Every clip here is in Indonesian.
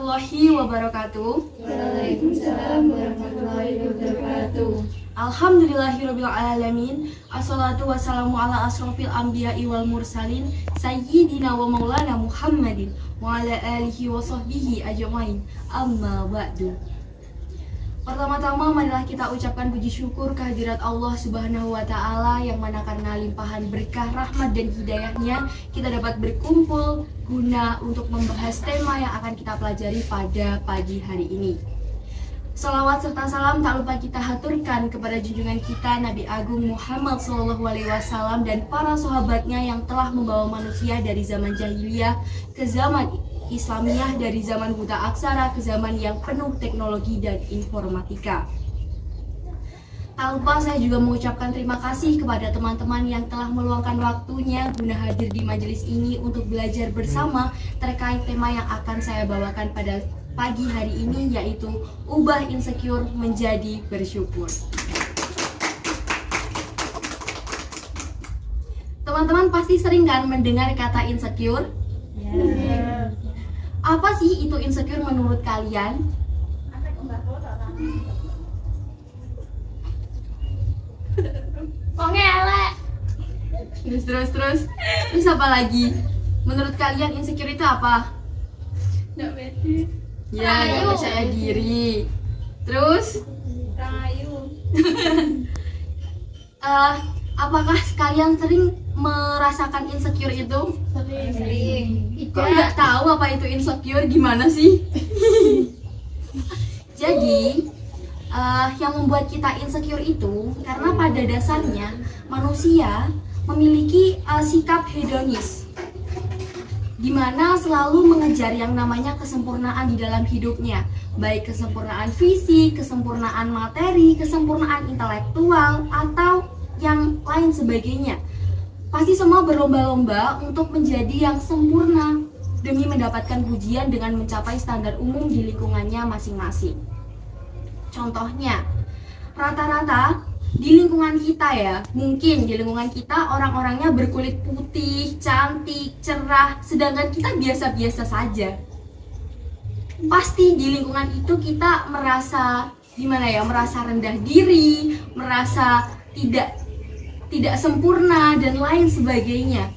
warahmatullahi wabarakatuh. Waalaikumsalam warahmatullahi wabarakatuh. Alhamdulillahirabbil alamin. Assalatu wassalamu ala asrofil anbiya'i wal mursalin sayyidina wa maulana Muhammadin wa ala alihi wa sahbihi ajmain. Amma ba'du. Pertama-tama marilah kita ucapkan puji syukur kehadirat Allah Subhanahu wa taala yang mana karena limpahan berkah, rahmat dan hidayahnya kita dapat berkumpul guna untuk membahas tema yang akan kita pelajari pada pagi hari ini. Salawat serta salam tak lupa kita haturkan kepada junjungan kita Nabi Agung Muhammad SAW dan para sahabatnya yang telah membawa manusia dari zaman jahiliyah ke zaman Islamiyah, dari zaman buta aksara ke zaman yang penuh teknologi dan informatika. Tak lupa saya juga mengucapkan terima kasih kepada teman-teman yang telah meluangkan waktunya guna hadir di majelis ini untuk belajar bersama terkait tema yang akan saya bawakan pada pagi hari ini, yaitu ubah insecure menjadi bersyukur. Teman-teman pasti sering kan mendengar kata insecure? Ya. Apa sih itu insecure menurut kalian? Terus apa lagi? Menurut kalian insecure itu apa? Nggak pede. Ya, nggak percaya diri. Terus? Rayu. Apakah kalian sering merasakan insecure itu? Sering. Kok nggak tahu apa itu insecure? Gimana sih? Jadi, yang membuat kita insecure itu karena pada dasarnya manusia memiliki sikap hedonis, di mana selalu mengejar yang namanya kesempurnaan di dalam hidupnya, baik kesempurnaan fisik, kesempurnaan materi, kesempurnaan intelektual, atau yang lain sebagainya. Pasti semua berlomba-lomba untuk menjadi yang sempurna demi mendapatkan pujian dengan mencapai standar umum di lingkungannya masing-masing. Contohnya, rata-rata di lingkungan kita ya, mungkin di lingkungan kita orang-orangnya berkulit putih, cantik, cerah, sedangkan kita biasa-biasa saja. Pasti di lingkungan itu kita merasa merasa rendah diri, merasa tidak sempurna dan lain sebagainya.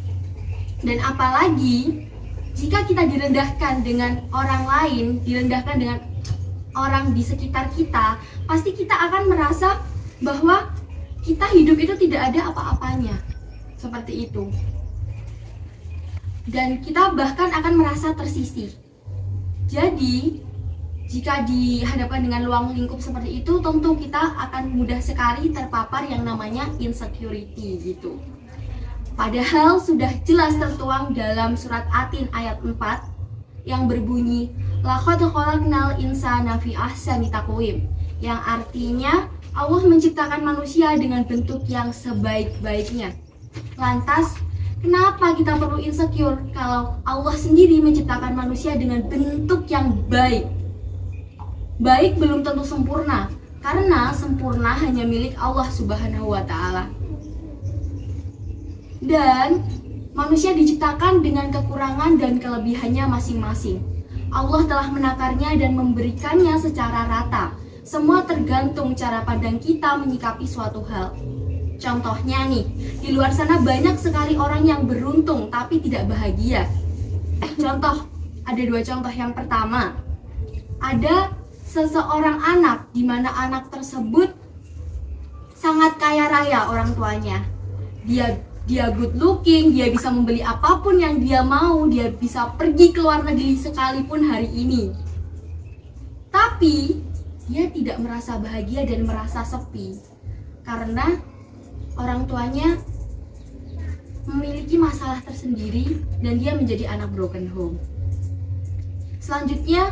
Dan apalagi jika kita direndahkan dengan orang lain, direndahkan dengan orang di sekitar kita, pasti kita akan merasa bahwa kita hidup itu tidak ada apa-apanya. Seperti itu. Dan kita bahkan akan merasa tersisih. Jadi, jika dihadapkan dengan ruang lingkup seperti itu, tentu kita akan mudah sekali terpapar yang namanya insecurity gitu. Padahal sudah jelas tertuang dalam surat Atin ayat 4 yang berbunyi laqad khalaqnal insana fi ahsani taqwim, yang artinya Allah menciptakan manusia dengan bentuk yang sebaik-baiknya. Lantas, kenapa kita perlu insecure kalau Allah sendiri menciptakan manusia dengan bentuk yang baik? Baik belum tentu sempurna, karena sempurna hanya milik Allah Subhanahu wa taala. Dan manusia diciptakan dengan kekurangan dan kelebihannya masing-masing. Allah telah menakarnya dan memberikannya secara rata. Semua tergantung cara pandang kita menyikapi suatu hal. Contohnya nih, di luar sana banyak sekali orang yang beruntung tapi tidak bahagia. Contoh, ada dua contoh. Yang pertama, ada seseorang anak di mana anak tersebut sangat kaya raya orang tuanya. Dia good looking, dia bisa membeli apapun yang dia mau, dia bisa pergi ke luar negeri sekalipun hari ini. Tapi dia tidak merasa bahagia dan merasa sepi karena orang tuanya memiliki masalah tersendiri dan dia menjadi anak broken home. Selanjutnya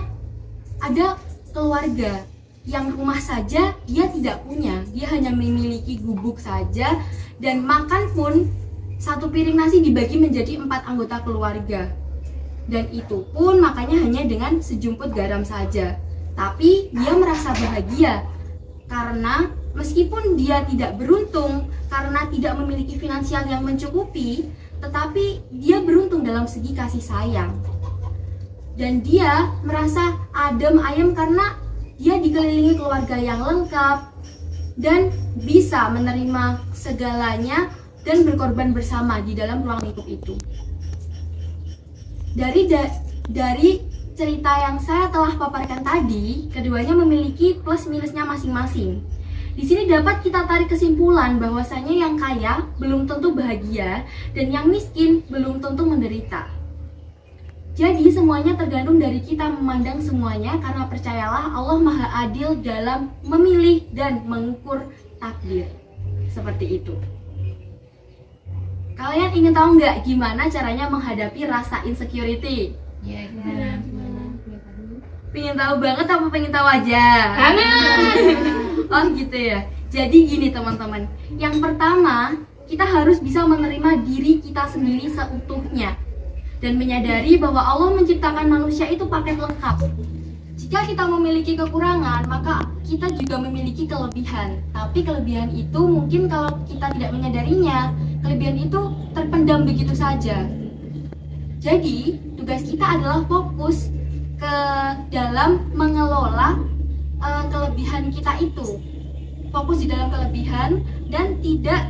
ada keluarga yang rumah saja dia tidak punya, dia hanya memiliki gubuk saja, dan makan pun satu piring nasi dibagi menjadi 4 anggota keluarga, dan itu pun makannya hanya dengan sejumput garam saja. Tapi dia merasa bahagia karena meskipun dia tidak beruntung karena tidak memiliki finansial yang mencukupi, tetapi dia beruntung dalam segi kasih sayang. Dan dia merasa adem ayem karena dia dikelilingi keluarga yang lengkap dan bisa menerima segalanya dan berkorban bersama di dalam ruang lingkup itu. Dari cerita yang saya telah paparkan tadi, keduanya memiliki plus minusnya masing-masing. Di sini dapat kita tarik kesimpulan bahwasanya yang kaya belum tentu bahagia dan yang miskin belum tentu menderita. Jadi semuanya tergantung dari kita memandang semuanya, karena percayalah Allah Maha Adil dalam memilih dan mengukur takdir. Seperti itu. Kalian ingin tahu nggak gimana caranya menghadapi rasa insecurity? Ya, Pengen tahu banget apa pengen tahu aja? Oh gitu ya. Jadi gini teman-teman. Yang pertama, kita harus bisa menerima diri kita sendiri seutuhnya dan menyadari bahwa Allah menciptakan manusia itu paket lengkap. Jika kita memiliki kekurangan, maka kita juga memiliki kelebihan. Tapi kelebihan itu mungkin kalau kita tidak menyadarinya, kelebihan itu terpendam begitu saja. Jadi, tugas kita adalah fokus ke dalam mengelola kelebihan kita itu. Fokus di dalam kelebihan dan tidak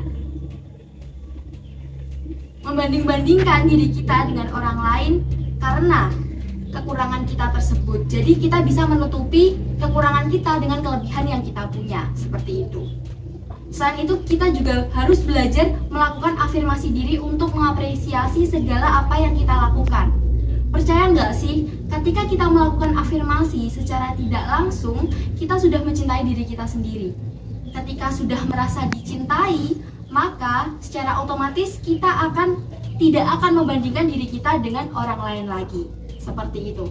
membanding-bandingkan diri kita dengan orang lain karena kekurangan kita tersebut. Jadi kita bisa menutupi kekurangan kita dengan kelebihan yang kita punya, seperti itu. Selain itu, kita juga harus belajar melakukan afirmasi diri untuk mengapresiasi segala apa yang kita lakukan. Percaya nggak sih, ketika kita melakukan afirmasi secara tidak langsung, kita sudah mencintai diri kita sendiri. Ketika sudah merasa dicintai, maka secara otomatis kita tidak akan membandingkan diri kita dengan orang lain lagi. Seperti itu.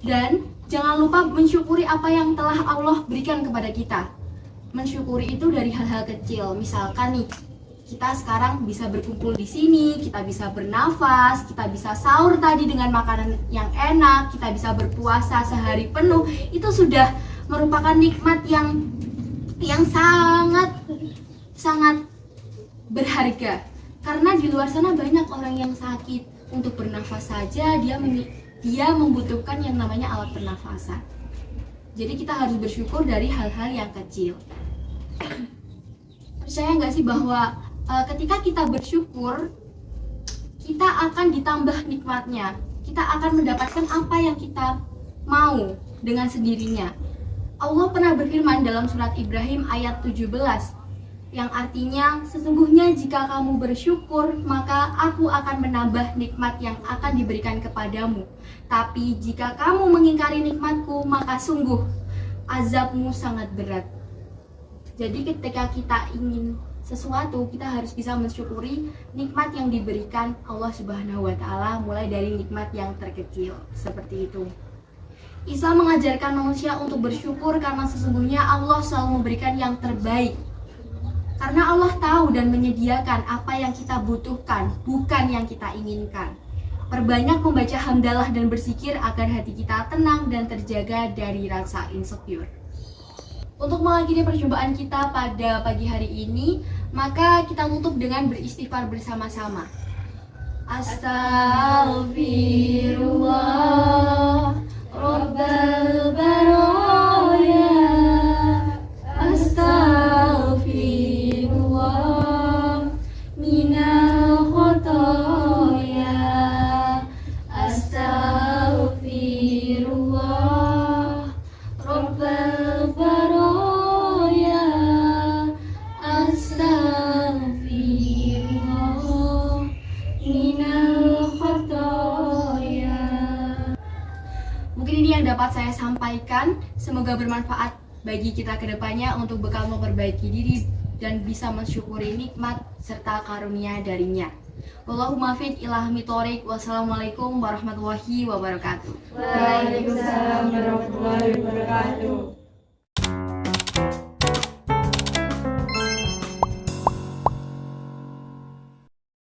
Dan jangan lupa mensyukuri apa yang telah Allah berikan kepada kita. Mensyukuri itu dari hal-hal kecil. Misalkan nih, kita sekarang bisa berkumpul di sini, kita bisa bernafas, kita bisa sahur tadi dengan makanan yang enak, kita bisa berpuasa sehari penuh. Itu sudah merupakan nikmat yang sangat berharga. Karena di luar sana banyak orang yang sakit. Untuk bernafas saja dia membutuhkan yang namanya alat pernafasan. Jadi kita harus bersyukur dari hal-hal yang kecil. Percaya nggak sih bahwa ketika kita bersyukur, kita akan ditambah nikmatnya. Kita akan mendapatkan apa yang kita mau dengan sendirinya. Allah pernah berfirman dalam surat Ibrahim ayat 17, yang artinya, sesungguhnya jika kamu bersyukur, maka aku akan menambah nikmat yang akan diberikan kepadamu. Tapi jika kamu mengingkari nikmatku, maka sungguh azabmu sangat berat. Jadi ketika kita ingin sesuatu, kita harus bisa mensyukuri nikmat yang diberikan Allah Subhanahu wa Ta'ala, mulai dari nikmat yang terkecil, seperti itu. Islam mengajarkan manusia untuk bersyukur karena sesungguhnya Allah selalu memberikan yang terbaik. Karena Allah tahu dan menyediakan apa yang kita butuhkan, bukan yang kita inginkan. Perbanyak membaca hamdalah dan berzikir agar hati kita tenang dan terjaga dari rasa insecure. Untuk mengakhiri perjumpaan kita pada pagi hari ini, maka kita tutup dengan beristighfar bersama-sama. Astaghfirullah Rabbal baraya, astaghfirullah minal khotoya, astaghfirullah Rabbal baraya, astaghfirullah minal khotoya. Mungkin ini yang dapat saya sampaikan. Semoga bermanfaat bagi kita ke depannya untuk bekal memperbaiki diri dan bisa mensyukuri nikmat serta karunia darinya. Wallahumma fiq ila mitorik. Wassalamualaikum warahmatullahi wabarakatuh. Waalaikumsalam warahmatullahi wabarakatuh.